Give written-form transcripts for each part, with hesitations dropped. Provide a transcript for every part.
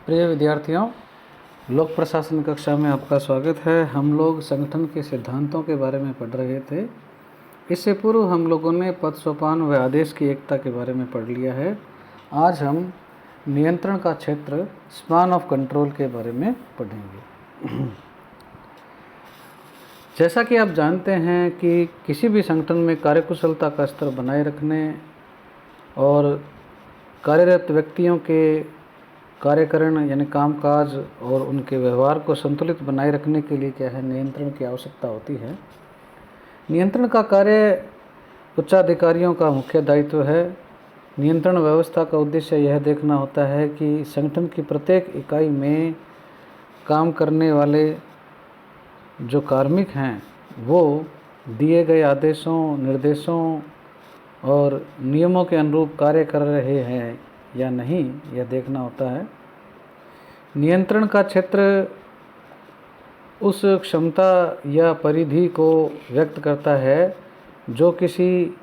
प्रिय विद्यार्थियों, लोक प्रशासन कक्षा में आपका स्वागत है। हम लोग संगठन के सिद्धांतों के बारे में पढ़ रहे थे। इससे पूर्व हम लोगों ने पद सोपान व आदेश की एकता के बारे में पढ़ लिया है। आज हम नियंत्रण का क्षेत्र स्पान ऑफ कंट्रोल के बारे में पढ़ेंगे। जैसा कि आप जानते हैं कि किसी भी संगठन में कार्यकुशलता का स्तर बनाए रखने और कार्यरत व्यक्तियों के कार्यकरण यानी कामकाज और उनके व्यवहार को संतुलित बनाए रखने के लिए क्या है, नियंत्रण की आवश्यकता होती है। नियंत्रण का कार्य उच्चाधिकारियों का मुख्य दायित्व है। नियंत्रण व्यवस्था का उद्देश्य यह देखना होता है कि संगठन की प्रत्येक इकाई में काम करने वाले जो कार्मिक हैं वो दिए गए आदेशों, निर्देशों और नियमों के अनुरूप कार्य कर रहे हैं या नहीं, यह देखना होता है। नियंत्रण का क्षेत्र उस क्षमता या परिधि को व्यक्त करता है जो किसी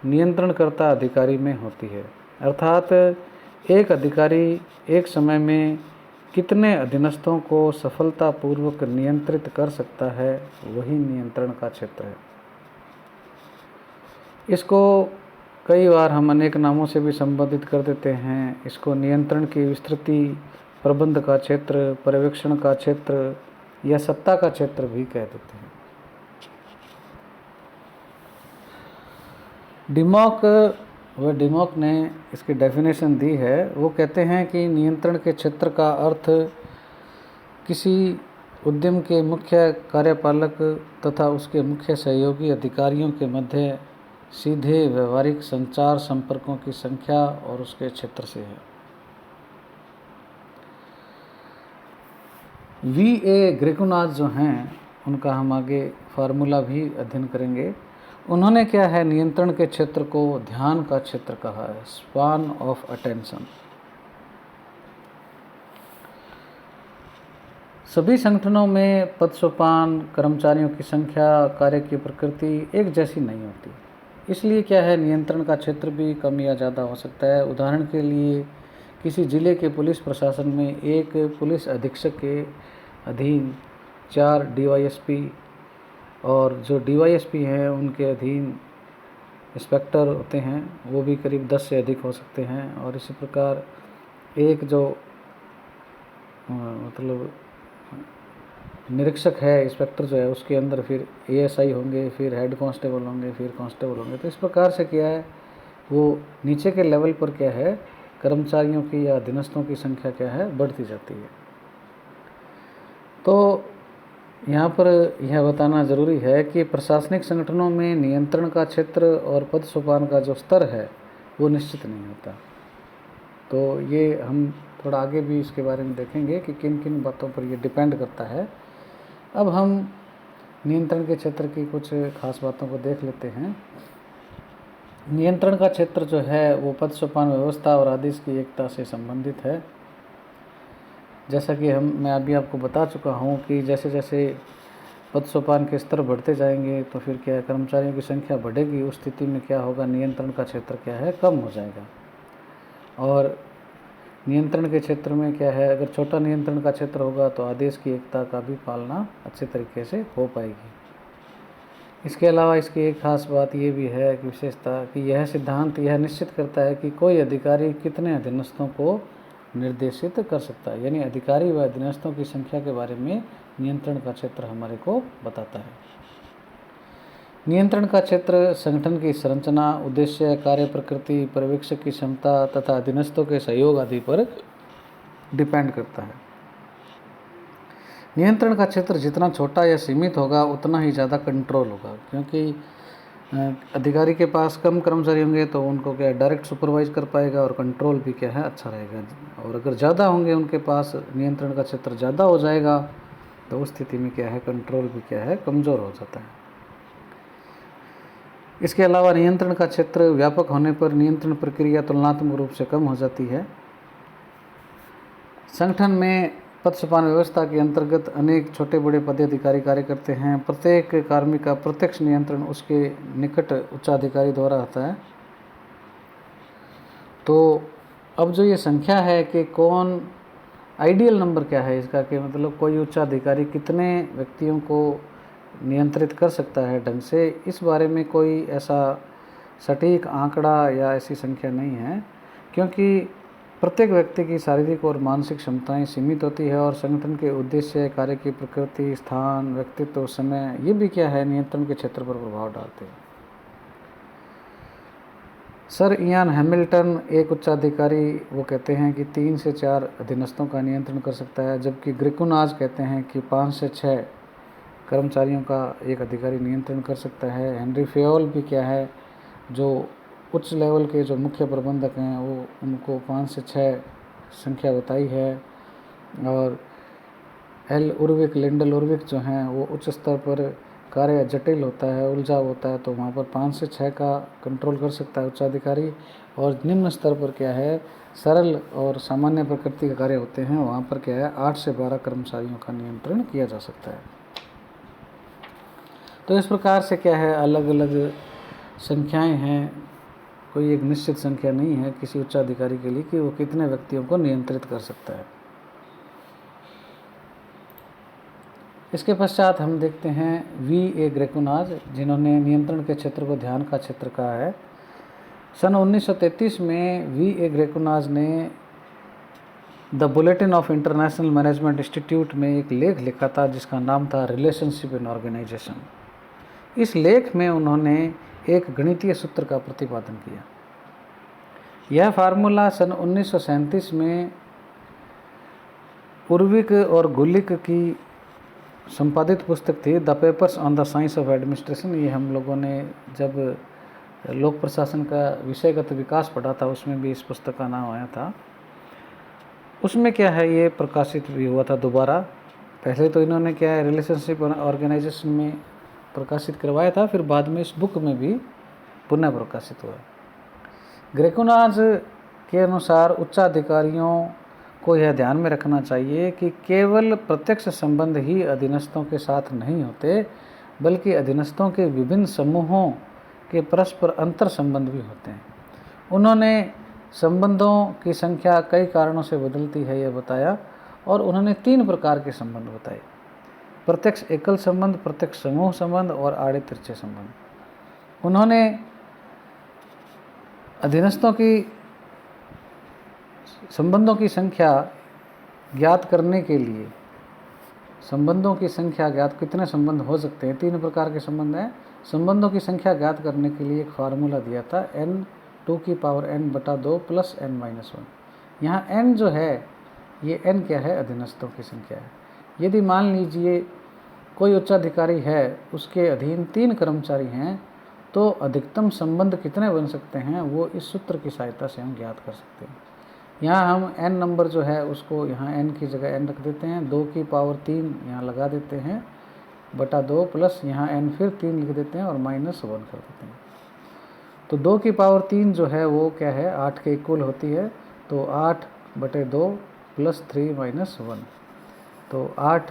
नियंत्रणकर्ता अधिकारी में होती है। अर्थात एक अधिकारी एक समय में कितने अधीनस्थों को सफलतापूर्वक नियंत्रित कर सकता है, वही नियंत्रण का क्षेत्र है। इसको कई बार हम अनेक नामों से भी संबोधित कर देते हैं। इसको नियंत्रण की विस्तृति, प्रबंध का क्षेत्र, पर्यवेक्षण का क्षेत्र या सत्ता का क्षेत्र भी कह देते हैं। डिमॉक ने इसकी डेफिनेशन दी है। वो कहते हैं कि नियंत्रण के क्षेत्र का अर्थ किसी उद्यम के मुख्य कार्यपालक तथा उसके मुख्य सहयोगी अधिकारियों के मध्य सीधे व्यवहारिक संचार संपर्कों की संख्या और उसके क्षेत्र से है। V.A. ग्रेकुनाथ जो हैं, उनका हम आगे फार्मूला भी अध्ययन करेंगे। उन्होंने क्या है, नियंत्रण के क्षेत्र को ध्यान का क्षेत्र कहा है, स्पान ऑफ अटेंशन। सभी संगठनों में पद सोपान, कर्मचारियों की संख्या, कार्य की प्रकृति एक जैसी नहीं होती। इसलिए क्या है, नियंत्रण का क्षेत्र भी कम या ज़्यादा हो सकता है। उदाहरण के लिए किसी जिले के पुलिस प्रशासन में एक पुलिस अधीक्षक के अधीन 4 DYSP और जो DYSP हैं उनके अधीन इंस्पेक्टर होते हैं, वो भी करीब 10 से अधिक हो सकते हैं। और इसी प्रकार एक जो मतलब निरीक्षक है, इंस्पेक्टर जो है, उसके अंदर फिर ASI होंगे, फिर हेड कांस्टेबल होंगे, फिर कांस्टेबल होंगे। तो इस प्रकार से क्या है, वो नीचे के लेवल पर क्या है, कर्मचारियों की या अधीनस्थों की संख्या क्या है, बढ़ती जाती है। तो यहाँ पर यह बताना ज़रूरी है कि प्रशासनिक संगठनों में नियंत्रण का क्षेत्र और पद सोपान का जो स्तर है वो निश्चित नहीं होता। तो ये हम थोड़ा आगे भी इसके बारे में देखेंगे कि किन किन बातों पर ये डिपेंड करता है। अब हम नियंत्रण के क्षेत्र की कुछ खास बातों को देख लेते हैं। नियंत्रण का क्षेत्र जो है वो पद सोपान व्यवस्था और आदेश की एकता से संबंधित है। जैसा कि मैं अभी आपको बता चुका हूँ कि जैसे जैसे पद सोपान के स्तर बढ़ते जाएंगे तो फिर क्या है, कर्मचारियों की संख्या बढ़ेगी। उस स्थिति में क्या होगा, नियंत्रण का क्षेत्र क्या है, कम हो जाएगा। और नियंत्रण के क्षेत्र में क्या है, अगर छोटा नियंत्रण का क्षेत्र होगा तो आदेश की एकता का भी पालना अच्छे तरीके से हो पाएगी। इसके अलावा इसकी एक खास बात ये भी है कि विशेषता कि यह सिद्धांत यह निश्चित करता है कि कोई अधिकारी कितने अधीनस्थों को निर्देशित कर सकता है। यानी अधिकारी व अधीनस्थों की संख्या के बारे में नियंत्रण का क्षेत्र हमारे को बताता है। नियंत्रण का क्षेत्र संगठन की संरचना, उद्देश्य, कार्य प्रकृति, पर्यवेक्षक की क्षमता तथा अधीनस्थों के सहयोग आदि पर डिपेंड करता है। नियंत्रण का क्षेत्र जितना छोटा या सीमित होगा उतना ही ज़्यादा कंट्रोल होगा, क्योंकि अधिकारी के पास कम कर्मचारी होंगे तो उनको क्या डायरेक्ट सुपरवाइज कर पाएगा और कंट्रोल भी क्या है, अच्छा रहेगा। और अगर ज़्यादा होंगे उनके पास, नियंत्रण का क्षेत्र ज़्यादा हो जाएगा तो उस स्थिति में क्या है, कंट्रोल भी क्या है, कमज़ोर हो जाता है। इसके अलावा नियंत्रण का क्षेत्र व्यापक होने पर नियंत्रण प्रक्रिया तुलनात्मक रूप से कम हो जाती है। संगठन में पद सोपान व्यवस्था के अंतर्गत अनेक छोटे बड़े पदाधिकारी कार्य करते हैं। प्रत्येक कार्मिक का प्रत्यक्ष नियंत्रण उसके निकट उच्चाधिकारी द्वारा होता है। तो अब जो ये संख्या है कि कौन आइडियल नंबर क्या है इसका, कि मतलब कोई उच्चाधिकारी कितने व्यक्तियों को नियंत्रित कर सकता है ढंग से, इस बारे में कोई ऐसा सटीक आंकड़ा या ऐसी संख्या नहीं है, क्योंकि प्रत्येक व्यक्ति की शारीरिक और मानसिक क्षमताएं सीमित होती है और संगठन के उद्देश्य, कार्य की प्रकृति, स्थान, व्यक्तित्व, समय, ये भी क्या है नियंत्रण के क्षेत्र पर प्रभाव डालते हैं। सर इयान हैमिल्टन, एक उच्चाधिकारी, वो कहते हैं कि 3 से 4 अधीनस्थों का नियंत्रण कर सकता है, जबकि ग्रिकुनाज कहते हैं कि 5 से 6 कर्मचारियों का एक अधिकारी नियंत्रण कर सकता है। हेनरी फेयोल भी क्या है, जो उच्च लेवल के जो मुख्य प्रबंधक हैं वो उनको 5 से 6 संख्या बताई है। और एल उर्विक, लिंडल उर्विक जो हैं वो उच्च स्तर पर कार्य जटिल होता है, उलझा होता है, तो वहाँ पर 5 से 6 का कंट्रोल कर सकता है उच्चाधिकारी। और निम्न स्तर पर क्या है, सरल और सामान्य प्रकृति के कार्य होते हैं, वहाँ पर क्या है 8 से 12 कर्मचारियों का नियंत्रण किया जा सकता है। तो इस प्रकार से क्या है अलग अलग संख्याएं हैं, कोई एक निश्चित संख्या नहीं है किसी उच्चाधिकारी के लिए कि वो कितने व्यक्तियों को नियंत्रित कर सकता है। इसके पश्चात हम देखते हैं वी ए ग्रेकुनाज, जिन्होंने नियंत्रण के क्षेत्र को ध्यान का क्षेत्र कहा है। सन 1933 में वी ए ग्रेकुनाज ने the bulletin of international management institute में एक लेख लिखा था जिसका नाम था रिलेशनशिप इन ऑर्गेनाइजेशन। इस लेख में उन्होंने एक गणितीय सूत्र का प्रतिपादन किया। यह फार्मूला सन 1937 में उर्विक और गुलिक की संपादित पुस्तक थी the papers on the science of administration. ये हम लोगों ने जब लोक प्रशासन का विषयगत विकास पढ़ा था उसमें भी इस पुस्तक का नाम आया था। उसमें क्या है ये प्रकाशित भी हुआ था दोबारा। पहले तो इन्होंने क्या है रिलेशनशिप ऑर्गेनाइजेशन में प्रकाशित करवाया था, फिर बाद में इस बुक में भी पुनः प्रकाशित हुआ। ग्रेकुनाज के अनुसार उच्चाधिकारियों को यह ध्यान में रखना चाहिए कि केवल प्रत्यक्ष संबंध ही अधीनस्थों के साथ नहीं होते, बल्कि अधीनस्थों के विभिन्न समूहों के परस्पर अंतर संबंध भी होते हैं। उन्होंने संबंधों की संख्या कई कारणों से बदलती है यह बताया, और उन्होंने 3 प्रकार के संबंध बताए: प्रत्यक्ष एकल संबंध, प्रत्यक्ष समूह संबंध और आड़े तिरछे संबंध। उन्होंने अधीनस्थों की संबंधों की संख्या ज्ञात करने के लिए, संबंधों की संख्या ज्ञात कितने संबंध हो सकते हैं, 3 प्रकार के संबंध हैं, संबंधों की संख्या ज्ञात करने के लिए एक फार्मूला दिया था n2n/2 + n-1। यहाँ n जो है ये n क्या है, अधीनस्थों की संख्या है। यदि मान लीजिए कोई उच्चाधिकारी है, उसके अधीन 3 कर्मचारी हैं, तो अधिकतम संबंध कितने बन सकते हैं वो इस सूत्र की सहायता से हम ज्ञात कर सकते हैं। यहाँ हम n नंबर जो है उसको यहाँ n की जगह n रख देते हैं, 2 की पावर 3 यहाँ लगा देते हैं बटा 2 प्लस यहाँ n फिर 3 लिख देते हैं और -1 कर देते हैं। तो 2 की पावर 3 जो है वो क्या है 8 के इक्वल होती है, तो 8/2 + 3 - 1। तो 8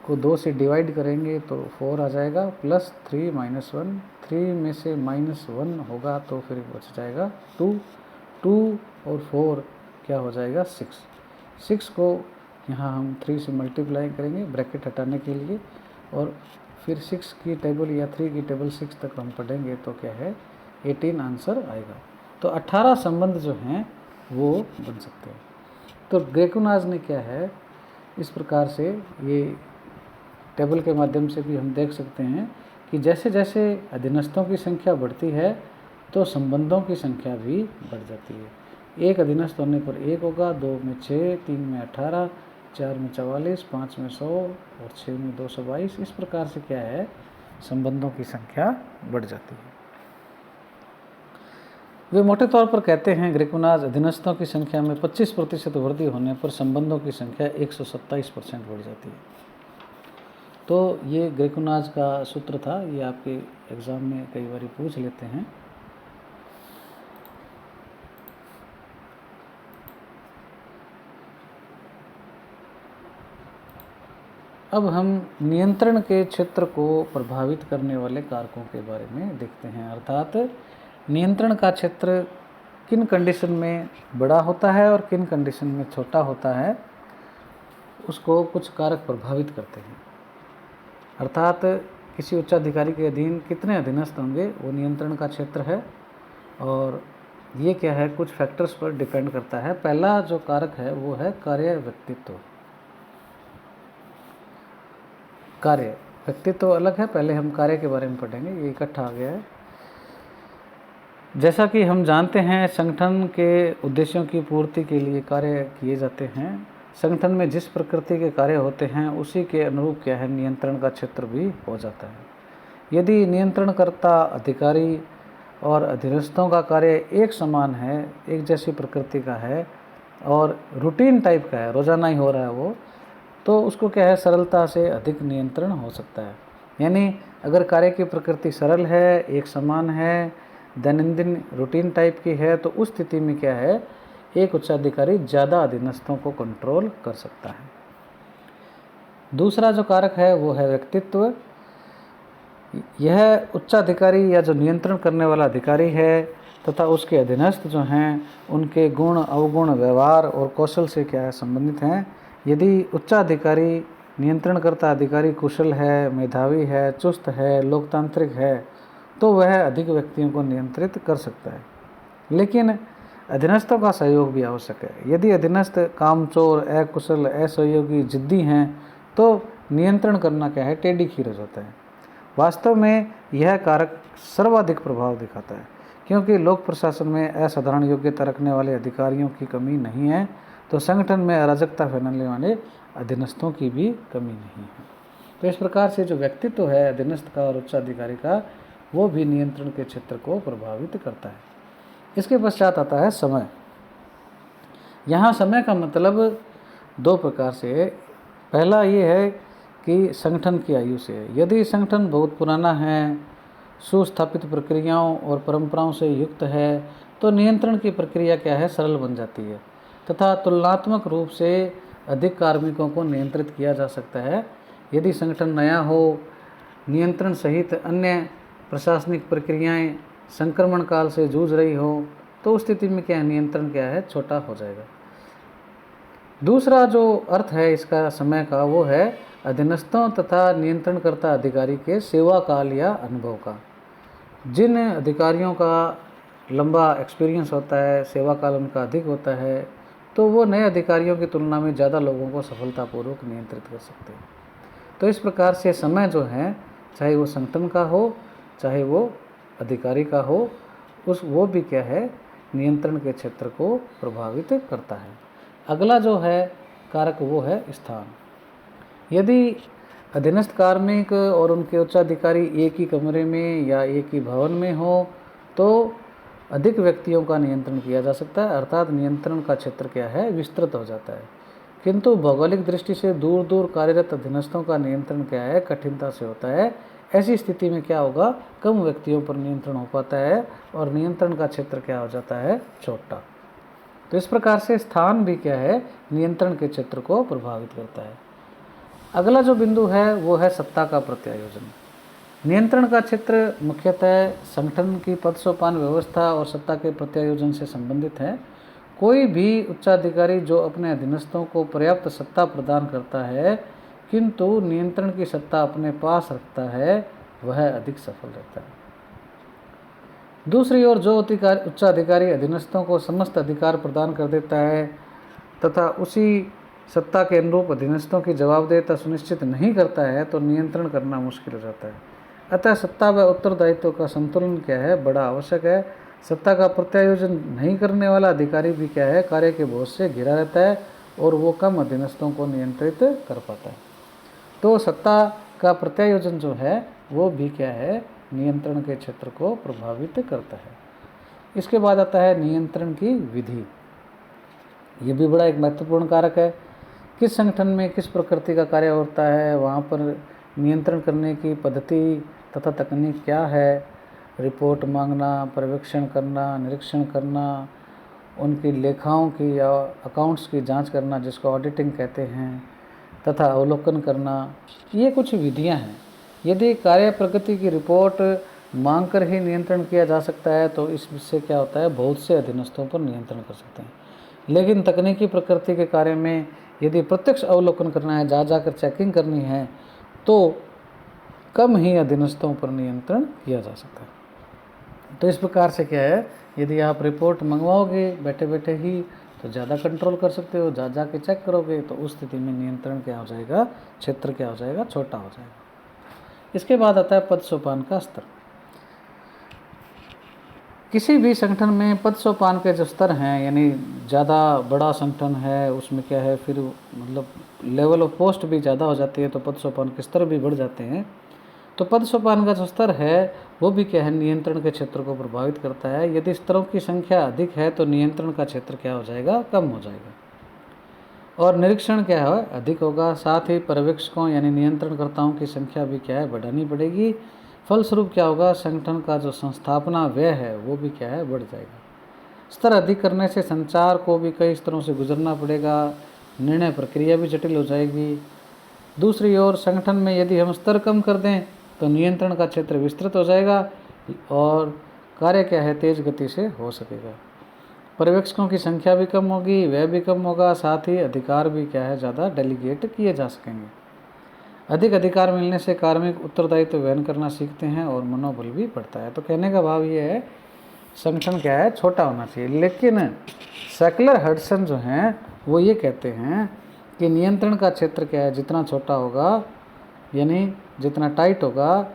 को 2 से डिवाइड करेंगे तो 4 आ जाएगा, प्लस 3 - 1, 3 में से -1 होगा तो फिर बच जाएगा 2, 2 और 4 क्या हो जाएगा 6। 6 को यहाँ हम 3 से मल्टीप्लाई करेंगे ब्रैकेट हटाने के लिए, और फिर 6 की टेबल या 3 की टेबल 6 तक हम पढ़ेंगे तो क्या है 18 आंसर आएगा। तो 18 संबंध जो हैं वो बन सकते हैं। तो ग्रेकुनाज ने क्या है इस प्रकार से ये टेबल के माध्यम से भी हम देख सकते हैं कि जैसे जैसे अधीनस्थों की संख्या बढ़ती है तो संबंधों की संख्या भी बढ़ जाती है। 1 अधीनस्थ होने पर 1 होगा, 2 में 6, 3 में 18, 4 में 44, 5 में 100 और 6 में 222। इस प्रकार से क्या है संबंधों की संख्या बढ़ जाती है। वे मोटे तौर पर कहते हैं ग्रेकुनाज अधीनस्थों की संख्या में 25% वृद्धि होने पर संबंधों की संख्या 127% बढ़ जाती है। तो ये ग्रेकुनाज का सूत्र था, ये आपके एग्ज़ाम में कई बार पूछ लेते हैं। अब हम नियंत्रण के क्षेत्र को प्रभावित करने वाले कारकों के बारे में देखते हैं, अर्थात नियंत्रण का क्षेत्र किन कंडीशन में बड़ा होता है और किन कंडीशन में छोटा होता है। उसको कुछ कारक प्रभावित करते हैं। अर्थात किसी उच्चाधिकारी के अधीन कितने अधीनस्थ होंगे वो नियंत्रण का क्षेत्र है, और ये क्या है, कुछ फैक्टर्स पर डिपेंड करता है। पहला जो कारक है वो है कार्य व्यक्तित्व। कार्य व्यक्तित्व अलग है, पहले हम कार्य के बारे में पढ़ेंगे, ये इकट्ठा आ गया है। जैसा कि हम जानते हैं संगठन के उद्देश्यों की पूर्ति के लिए कार्य किए जाते हैं। संगठन में जिस प्रकृति के कार्य होते हैं उसी के अनुरूप क्या है, नियंत्रण का क्षेत्र भी हो जाता है। यदि नियंत्रणकर्ता, अधिकारी और अधीनस्थों का कार्य एक समान है, एक जैसी प्रकृति का है और रूटीन टाइप का है, रोजाना ही हो रहा है वो, तो उसको क्या है, सरलता से अधिक नियंत्रण हो सकता है। यानी अगर कार्य की प्रकृति सरल है, एक समान है, दैनंदिन रूटीन टाइप की है, तो उस स्थिति में क्या है, एक उच्चाधिकारी ज़्यादा अधीनस्थों को कंट्रोल कर सकता है। दूसरा जो कारक है वो है व्यक्तित्व। यह उच्चाधिकारी या जो नियंत्रण करने वाला अधिकारी है तथा उसके अधीनस्थ जो हैं उनके गुण, अवगुण, व्यवहार और कौशल से क्या है, संबंधित हैं। यदि उच्चाधिकारी, नियंत्रणकर्ता अधिकारी कुशल है, मेधावी है, चुस्त है, लोकतांत्रिक है, तो वह अधिक व्यक्तियों को नियंत्रित कर सकता है। लेकिन अधीनस्थों का सहयोग भी आवश्यक है। यदि अधीनस्थ कामचोर, अकुशल, असहयोगी, जिद्दी हैं तो नियंत्रण करना क्या है, टेढ़ी खीर हो जाता है। वास्तव में यह कारक सर्वाधिक प्रभाव दिखाता है, क्योंकि लोक प्रशासन में असाधारण योग्यता रखने वाले अधिकारियों की कमी नहीं है, तो संगठन में अराजकता फैलाने वाले अधीनस्थों की भी कमी नहीं है। तो इस प्रकार से जो व्यक्तित्व है अधीनस्थ का और उच्चाधिकारी का, वो भी नियंत्रण के क्षेत्र को प्रभावित करता है। इसके पश्चात आता है समय। यहाँ समय का मतलब दो प्रकार से है। पहला ये है कि संगठन की आयु से है। यदि संगठन बहुत पुराना है, सुस्थापित प्रक्रियाओं और परंपराओं से युक्त है, तो नियंत्रण की प्रक्रिया क्या है, सरल बन जाती है तथा तुलनात्मक रूप से अधिक कार्मिकों को नियंत्रित किया जा सकता है। यदि संगठन नया हो, नियंत्रण सहित अन्य प्रशासनिक प्रक्रियाएं संक्रमण काल से जूझ रही हो, तो उस स्थिति में क्या है, नियंत्रण क्या है, छोटा हो जाएगा। दूसरा जो अर्थ है इसका समय का, वो है अधीनस्थों तथा नियंत्रणकर्ता अधिकारी के सेवा काल या अनुभव का। जिन अधिकारियों का लंबा एक्सपीरियंस होता है, सेवा काल उनका अधिक होता है, तो वो नए अधिकारियों की तुलना में ज़्यादा लोगों को सफलतापूर्वक नियंत्रित कर सकते हैं। तो इस प्रकार से समय जो है, चाहे वो संगठन का हो, चाहे वो अधिकारी का हो, वो भी क्या है, नियंत्रण के क्षेत्र को प्रभावित करता है। अगला जो है कारक वो है स्थान। यदि अधीनस्थ कार्मिक और उनके उच्चाधिकारी एक ही कमरे में या एक ही भवन में हो, तो अधिक व्यक्तियों का नियंत्रण किया जा सकता है, अर्थात नियंत्रण का क्षेत्र क्या है, विस्तृत हो जाता है। किंतु भौगोलिक दृष्टि से दूर दूर कार्यरत अधीनस्थों का नियंत्रण क्या है, कठिनता से होता है। ऐसी स्थिति में क्या होगा, कम व्यक्तियों पर नियंत्रण हो पाता है और नियंत्रण का क्षेत्र क्या हो जाता है, छोटा। तो इस प्रकार से स्थान भी क्या है, नियंत्रण के क्षेत्र को प्रभावित करता है। अगला जो बिंदु है वो है सत्ता का प्रत्यायोजन। नियंत्रण का क्षेत्र मुख्यतः संगठन की पद सोपान व्यवस्था और सत्ता के प्रत्यायोजन से संबंधित है। कोई भी उच्चाधिकारी जो अपने अधीनस्थों को पर्याप्त सत्ता प्रदान करता है किंतु नियंत्रण की सत्ता अपने पास रखता है, वह अधिक सफल रहता है। दूसरी ओर जो उच्चाधिकारी अधीनस्थों को समस्त अधिकार प्रदान कर देता है तथा उसी सत्ता के अनुरूप अधीनस्थों की जवाबदेहिता सुनिश्चित नहीं करता है, तो नियंत्रण करना मुश्किल हो जाता है। अतः सत्ता व उत्तरदायित्व का संतुलन क्या है, बड़ा आवश्यक है। सत्ता का प्रत्यायोजन नहीं करने वाला अधिकारी भी क्या है, कार्य के बोझ से घिरा रहता है और वो कम अधीनस्थों को नियंत्रित कर पाता है। तो सत्ता का प्रत्यायोजन जो है वो भी क्या है, नियंत्रण के क्षेत्र को प्रभावित करता है। इसके बाद आता है नियंत्रण की विधि। ये भी बड़ा एक महत्वपूर्ण कारक है। किस संगठन में किस प्रकृति का कार्य होता है, वहाँ पर नियंत्रण करने की पद्धति तथा तकनीक क्या है, रिपोर्ट मांगना, पर्यवेक्षण करना, निरीक्षण करना, उनकी लेखाओं की या अकाउंट्स की जांच करना जिसको ऑडिटिंग कहते हैं, तथा अवलोकन करना, ये कुछ विधियां हैं। यदि कार्य प्रगति की रिपोर्ट मांग कर ही नियंत्रण किया जा सकता है तो इससे क्या होता है, बहुत से अधीनस्थों पर नियंत्रण कर सकते हैं। लेकिन तकनीकी प्रकृति के कार्य में यदि प्रत्यक्ष अवलोकन करना है, जा कर चेकिंग करनी है, तो कम ही अधीनस्थों पर नियंत्रण किया जा सकता है। तो इस प्रकार से क्या है, यदि आप रिपोर्ट मंगवाओगे बैठे बैठे ही तो ज़्यादा कंट्रोल कर सकते हो, जा के चेक करोगे तो उस स्थिति में नियंत्रण क्या हो जाएगा, क्षेत्र क्या हो जाएगा, छोटा हो जाएगा। इसके बाद आता है पद सोपान का स्तर। किसी भी संगठन में पद सोपान के जो स्तर हैं, यानी ज़्यादा बड़ा संगठन है उसमें क्या है, फिर मतलब लेवल ऑफ पोस्ट भी ज़्यादा हो जाती है तो पद सोपान के स्तर भी बढ़ जाते हैं। तो पद सोपान का जो स्तर है वो भी क्या है, नियंत्रण के क्षेत्र को प्रभावित करता है। यदि स्तरों की संख्या अधिक है तो नियंत्रण का क्षेत्र क्या हो जाएगा, कम हो जाएगा, और निरीक्षण क्या है, अधिक होगा। साथ ही पर्यवेक्षकों यानी नियंत्रणकर्ताओं की संख्या भी क्या है, बढ़ानी पड़ेगी। फलस्वरूप क्या होगा, संगठन का जो संस्थापना व्यय है वो भी क्या है, बढ़ जाएगा। स्तर अधिक करने से संचार को भी कई स्तरों से गुजरना पड़ेगा, निर्णय प्रक्रिया भी जटिल हो जाएगी। दूसरी ओर संगठन में यदि हम स्तर कम कर दें तो नियंत्रण का क्षेत्र विस्तृत हो जाएगा और कार्य क्या है, तेज गति से हो सकेगा। पर्यवेक्षकों की संख्या भी कम होगी, व्यय भी कम होगा, साथ ही अधिकार भी क्या है, ज़्यादा डेलीगेट किए जा सकेंगे। अधिक अधिकार मिलने से कार्मिक उत्तरदायित्व वहन करना सीखते हैं और मनोबल भी बढ़ता है। तो कहने का भाव ये है, संगठन क्या है, छोटा होना चाहिए। लेकिन सेकलर हडसन जो हैं वो ये कहते हैं कि नियंत्रण का क्षेत्र क्या है, जितना छोटा होगा यानी जितना टाइट होगा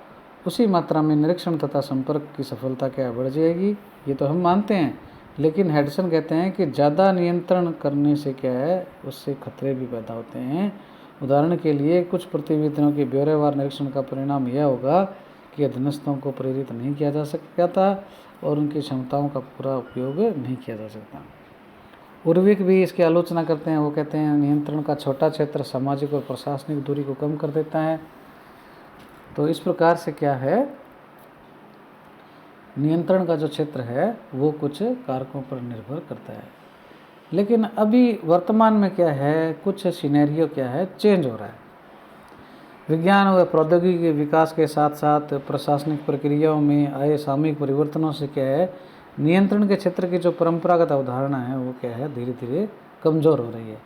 उसी मात्रा में निरीक्षण तथा संपर्क की सफलता क्या बढ़ जाएगी। ये तो हम मानते हैं, लेकिन हेडसन कहते हैं कि ज़्यादा नियंत्रण करने से क्या है, उससे खतरे भी पैदा होते हैं। उदाहरण के लिए कुछ प्रतिवेदनों के ब्यौरेवार निरीक्षण का परिणाम यह होगा कि अधीनस्थों को प्रेरित नहीं किया जा सकता और उनकी क्षमताओं का पूरा उपयोग नहीं किया जा सकता। उर्विक भी इसकी आलोचना करते हैं। वो कहते हैं नियंत्रण का छोटा क्षेत्र सामाजिक और प्रशासनिक दूरी को कम कर देता है। तो इस प्रकार से क्या है, नियंत्रण का जो क्षेत्र है वो कुछ कारकों पर निर्भर करता है। लेकिन अभी वर्तमान में क्या है, कुछ सिनेरियो क्या है, चेंज हो रहा है। विज्ञान व प्रौद्योगिकी के विकास के साथ साथ प्रशासनिक प्रक्रियाओं में आए सामूहिक परिवर्तनों से क्या है, नियंत्रण के क्षेत्र की जो परंपरागत अवधारणा है वो क्या है, धीरे धीरे कमज़ोर हो रही है।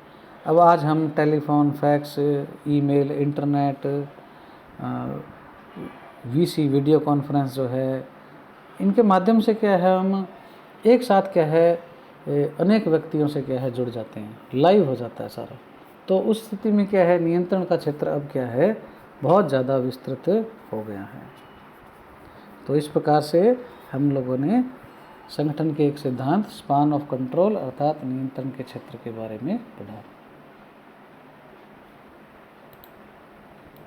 अब आज हम telephone, fax, email, internet, VC video conference जो है, इनके माध्यम से क्या है, हम एक साथ क्या है अनेक व्यक्तियों से क्या है जुड़ जाते हैं, लाइव हो जाता है सारा। तो उस स्थिति में क्या है, नियंत्रण का क्षेत्र अब क्या है, बहुत ज़्यादा विस्तृत हो गया है। तो इस प्रकार से हम लोगों ने संगठन के एक सिद्धांत स्पान ऑफ कंट्रोल अर्थात नियंत्रण के क्षेत्र के बारे में पढ़ा।